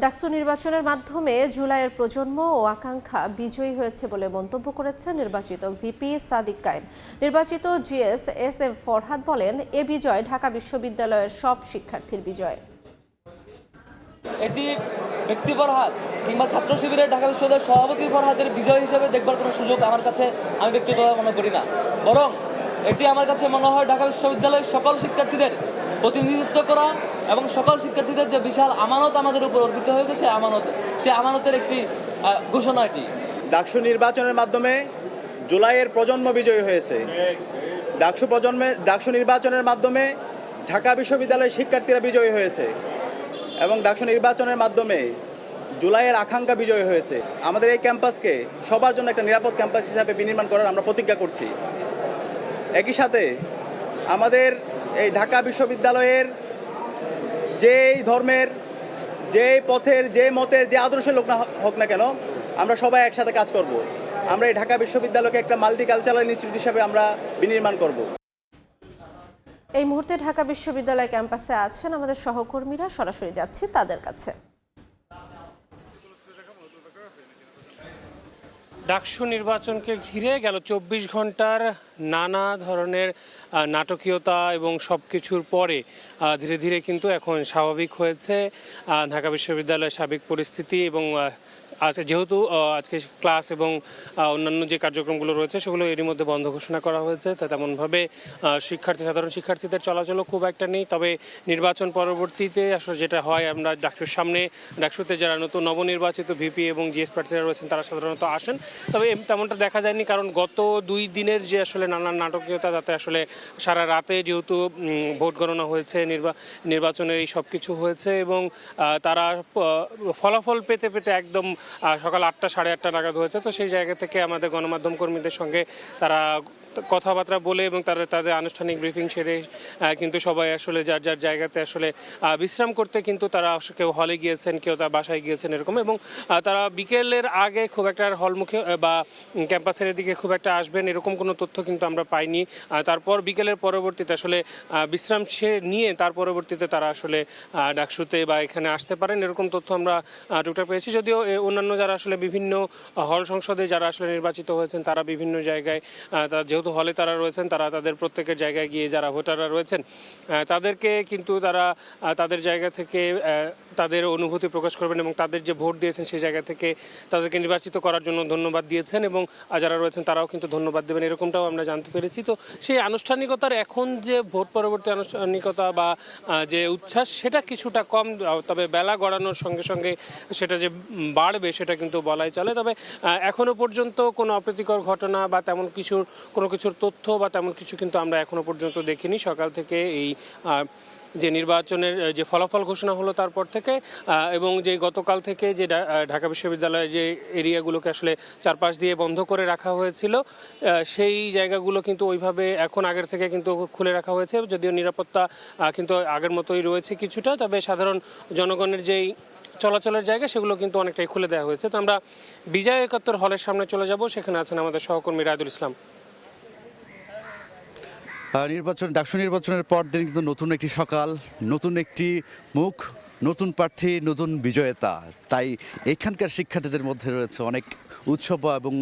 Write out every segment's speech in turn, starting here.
ডাকসু নির্বাচনের মাধ্যমে জুলাইয়ের প্রজন্ম ও আকাঙ্ক্ষা বিজয়ী হয়েছে বলে মন্তব্য করেছেন নির্বাচিত ভিপি সাদিক কায়েম। নির্বাচিত জিএস এস এম ফরহাদ বলেন, এ বিজয় ঢাকা বিশ্ববিদ্যালয়ের সব শিক্ষার্থীর বিজয়। এটি ব্যক্তি ফরহাদ কিংবা ছাত্র শিবিরের ঢাকা বিশ্ববিদ্যালয়ের সভাপতি ফরহাদের বিজয় হিসেবে দেখবার কোনো সুযোগ আমার কাছে আমি ব্যক্তিগতভাবে মনে করি না, বরং এটি আমার কাছে মনে হয় ঢাকা বিশ্ববিদ্যালয়ের সকল শিক্ষার্থীদের প্রতিনিধিত্ব করা এবং সকল শিক্ষার্থীদের যে বিশাল আমানত আমাদের উপর অর্পিত হয়েছে সে আমানতের একটি ঘোষণা। এটি ডাকসু নির্বাচনের মাধ্যমে জুলাইয়ের প্রজন্ম বিজয়ী হয়েছে। ডাকসু নির্বাচনের মাধ্যমে ঢাকা বিশ্ববিদ্যালয়ের শিক্ষার্থীরা বিজয়ী হয়েছে এবং ডাকসু নির্বাচনের মাধ্যমে জুলাইয়ের আকাঙ্ক্ষা বিজয়ী হয়েছে। আমাদের এই ক্যাম্পাসকে সবার জন্য একটা নিরাপদ ক্যাম্পাস হিসাবে বিনির্মাণ করার আমরা প্রতিজ্ঞা করছি। একই সাথে আমাদের এই ঢাকা বিশ্ববিদ্যালয়ের যেই ধর্মের, যেই পথের, যে মতের, যে আদর্শের লোক না হোক না কেন, আমরা সবাই একসাথে কাজ করব। আমরা এই ঢাকা বিশ্ববিদ্যালয়কে একটা মাল্টিকালচারাল ইনস্টিটিউট হিসাবে আমরা বিনির্মাণ করব। এই মুহূর্তে ঢাকা বিশ্ববিদ্যালয় ক্যাম্পাসে আছেন আমাদের সহকর্মীরা, সরাসরি যাচ্ছি তাদের কাছে। ডাকসু নির্বাচনকে ঘিরে গেল ২৪ ঘন্টার নানা ধরনের নাটকীয়তা এবং সব কিছুর পরে ধীরে ধীরে কিন্তু এখন স্বাভাবিক হয়েছে ঢাকা বিশ্ববিদ্যালয়ের সার্বিক পরিস্থিতি। এবং যেহেতু আজকে ক্লাস এবং অন্যান্য যে কার্যক্রমগুলো রয়েছে সেগুলো এরই মধ্যে বন্ধ ঘোষণা করা হয়েছে, তা তেমনভাবে সাধারণ শিক্ষার্থীদের চলাচলও খুব একটা নেই। তবে নির্বাচন পরবর্তীতে আসলে যেটা হয়, আমরা ডাকসুতে যারা নতুন নবনির্বাচিত ভিপি এবং জিএস প্রার্থীরা রয়েছেন তারা সাধারণত আসেন, তবে তেমনটা দেখা যায়নি, কারণ গত 2 দিনের যে আসলে নানান নাটকীয়তা, তাতে আসলে সারা রাতে যেহেতু ভোট গণনা হয়েছে, নির্বাচনের এই সব কিছু হয়েছে এবং তারা ফলাফল পেতে পেতে একদম সকাল 8টা সাড়ে 8টা নাগাদ হয়েছে। তো সেই জায়গা থেকে আমাদের গণমাধ্যম কর্মীদের সঙ্গে তারা কথাবার্তা বলে এবং তাদের আনুষ্ঠানিক ব্রিফিং সেরে কিন্তু সবাই আসলে যার যার জায়গাতে আসলে বিশ্রাম করতে, কিন্তু তারা কেউ হলে গিয়েছেন, কেউ তার বাসায় গিয়েছেন এরকম। এবং তারা বিকেলের আগে খুব একটা হলমুখে বা ক্যাম্পাসের দিকে খুব একটা আসবেন এরকম কোনো তথ্য কিন্তু আমরা পাইনি। তারপর বিকেলের পরবর্তীতে আসলে বিশ্রাম নিয়ে তার পরবর্তীতে তারা আসলে ডাকসুতে বা এখানে আসতে পারেন এরকম তথ্য আমরা টুকটাক পেয়েছি। যদিও অন্যান্য যারা আসলে বিভিন্ন হল সংসদে যারা আসলে নির্বাচিত হয়েছেন তারা বিভিন্ন জায়গায়, যেহেতু হলে তারা রয়েছেন, তারা তাদের প্রত্যেকের জায়গায় গিয়ে যারা ভোটাররা রয়েছেন তাদেরকে কিন্তু তারা তাদের জায়গা থেকে তাদের অনুভূতি প্রকাশ করবেন এবং তাদের যে ভোট দিয়েছেন সেই জায়গা থেকে তাদেরকে নির্বাচিত করার জন্য ধন্যবাদ দিয়েছেন এবং যারা রয়েছেন তারাও কিন্তু ধন্যবাদ দেবেন এরকমটাও আমরা জানতে পেরেছি। তো সেই আনুষ্ঠানিকতার এখন যে ভোট পরবর্তী আনুষ্ঠানিকতা বা যে উচ্ছ্বাস সেটা কিছুটা কম, তবে বেলা গড়ানোর সঙ্গে সঙ্গে সেটা যে বাড়বে সেটা কিন্তু বলাই চলে। তবে এখনো পর্যন্ত কোনো অপ্রীতিকর ঘটনা বা তেমন কোনো কিছুর তথ্য বা তেমন কিছু কিন্তু আমরা এখনো পর্যন্ত দেখিনি। সকাল থেকে এই যে নির্বাচনের যে ফলাফল ঘোষণা হলো তারপর থেকে এবং যে গতকাল থেকে যে ঢাকা বিশ্ববিদ্যালয়ের যে এরিয়াগুলোকে আসলে চারপাশ দিয়ে বন্ধ করে রাখা হয়েছিল সেই জায়গাগুলো কিন্তু ওইভাবে এখন আগের থেকে কিন্তু খুলে রাখা হয়েছে, যদিও নিরাপত্তা কিন্তু আগের মতোই রয়েছে কিছুটা, তবে সাধারণ জনগণের যেই চলাচলের জায়গা সেগুলো কিন্তু অনেকটাই খুলে দেওয়া হয়েছে। তো আমরা বিজয় একাত্তর হলের সামনে চলে যাব, সেখানে আছেন আমাদের সহকর্মী রায়দুল ইসলাম। ডাকসু নির্বাচনের পর দিন কিন্তু নতুন একটি সকাল, নতুন একটি মুখ, নতুন প্রার্থী, নতুন বিজয়তা। তাই এখানকার শিক্ষার্থীদের মধ্যে রয়েছে অনেক উৎসব এবং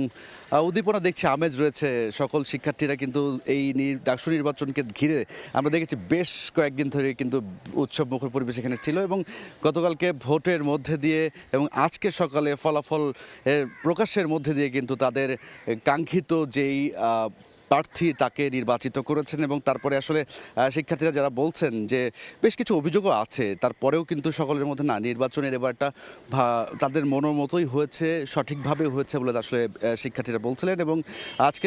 উদ্দীপনা, দেখছি আমেজ রয়েছে। সকল শিক্ষার্থীরা কিন্তু এই ডাকসু নির্বাচনকে ঘিরে আমরা দেখেছি বেশ কয়েকদিন ধরে কিন্তু উৎসব মুখর পরিবেশ এখানে ছিল এবং গতকালকে ভোটের মধ্যে দিয়ে এবং আজকে সকালে ফলাফল প্রকাশের মধ্যে দিয়ে কিন্তু তাদের কাঙ্ক্ষিত যেই প্রার্থী তাকে নির্বাচিত করেছেন এবং তারপরে আসলে শিক্ষার্থীরা যারা বলছেন যে বেশ কিছু অভিযোগও আছে, তারপরেও কিন্তু সকলের মধ্যে না, নির্বাচনের এবারটা তাদের মনের মতোই হয়েছে, সঠিকভাবে হয়েছে বলে আসলে শিক্ষার্থীরা বলছিলেন। এবং আজকে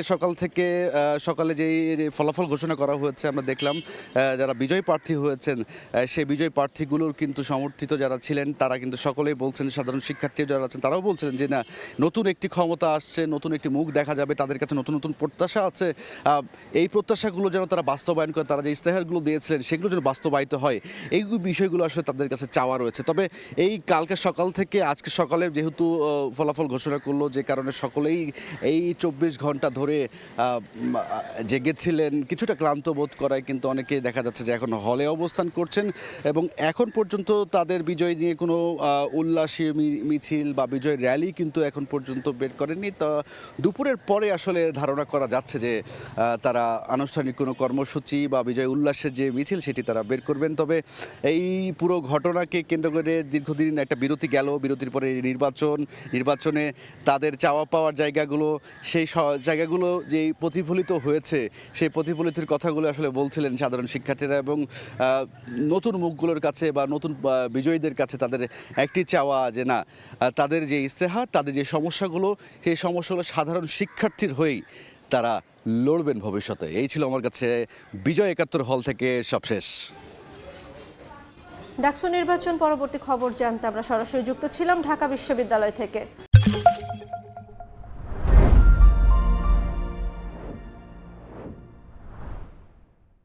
সকালে যেই ফলাফল ঘোষণা করা হয়েছে আমরা দেখলাম যারা বিজয়ী প্রার্থী হয়েছেন সেই বিজয়ী প্রার্থীগুলোর কিন্তু সমর্থিত যারা ছিলেন তারা কিন্তু সকলেই বলছেন, সাধারণ শিক্ষার্থী যারা আছেন তারাও বলছিলেন যে না, নতুন একটি ক্ষমতা আসছে, নতুন একটি মুখ দেখা যাবে, তাদের কাছে নতুন নতুন প্রত্যাশা আছে এই প্রত্যাশাগুলো যেন তারা বাস্তবায়ন করে, তারা যে ইস্তেহারগুলো দিয়েছিলেন সেগুলো যেন বাস্তবায়িত হয়, এই বিষয়গুলো আসলে তাদের কাছে চাওয়া রয়েছে। তবে এই কালকে সকাল থেকে আজকে সকালে যেহেতু ফলাফল ঘোষণা করলো, যে কারণে সকলেই এই 24 ঘন্টা ধরে জেগেছিলেন, কিছুটা ক্লান্ত বোধ করায় কিন্তু অনেকেই দেখা যাচ্ছে যে এখন হলে অবস্থান করছেন এবং এখন পর্যন্ত তাদের বিজয় নিয়ে কোনো উল্লাসী মিছিল বা বিজয় র্যালি কিন্তু এখন পর্যন্ত বের করেননি। তা দুপুরের পরে আসলে ধারণা করা যাচ্ছে যে তারা আনুষ্ঠানিক কোনো কর্মসূচি বা বিজয় উল্লাসের যে মিছিল সেটি তারা বের করবেন। তবে এই পুরো ঘটনাকে কেন্দ্র করে দীর্ঘদিন একটা বিরতি গেল, বিরতির পরে নির্বাচনে তাদের চাওয়া পাওয়ার জায়গাগুলো, সেই জায়গাগুলো যেই প্রতিফলিত হয়েছে সেই প্রতিফলিতের কথাগুলো আসলে বলছিলেন সাধারণ শিক্ষার্থীরা এবং নতুন মুখগুলোর কাছে বা নতুন বিজয়ীদের কাছে তাদের একটি চাওয়া যে না, তাদের যে ইস্তেহার, তাদের যে সমস্যাগুলো, সেই সমস্যাগুলো সাধারণ শিক্ষার্থীর হয়েই তারা লড়বেন ভবিষ্যতে। এই ছিল আমার কাছে বিজয় ৭১ হল থেকে সবশেষ। ডাকসু নির্বাচন পরবর্তী খবর জানতে আমরা সরাসরি যুক্ত ছিলাম ঢাকা বিশ্ববিদ্যালয় থেকে।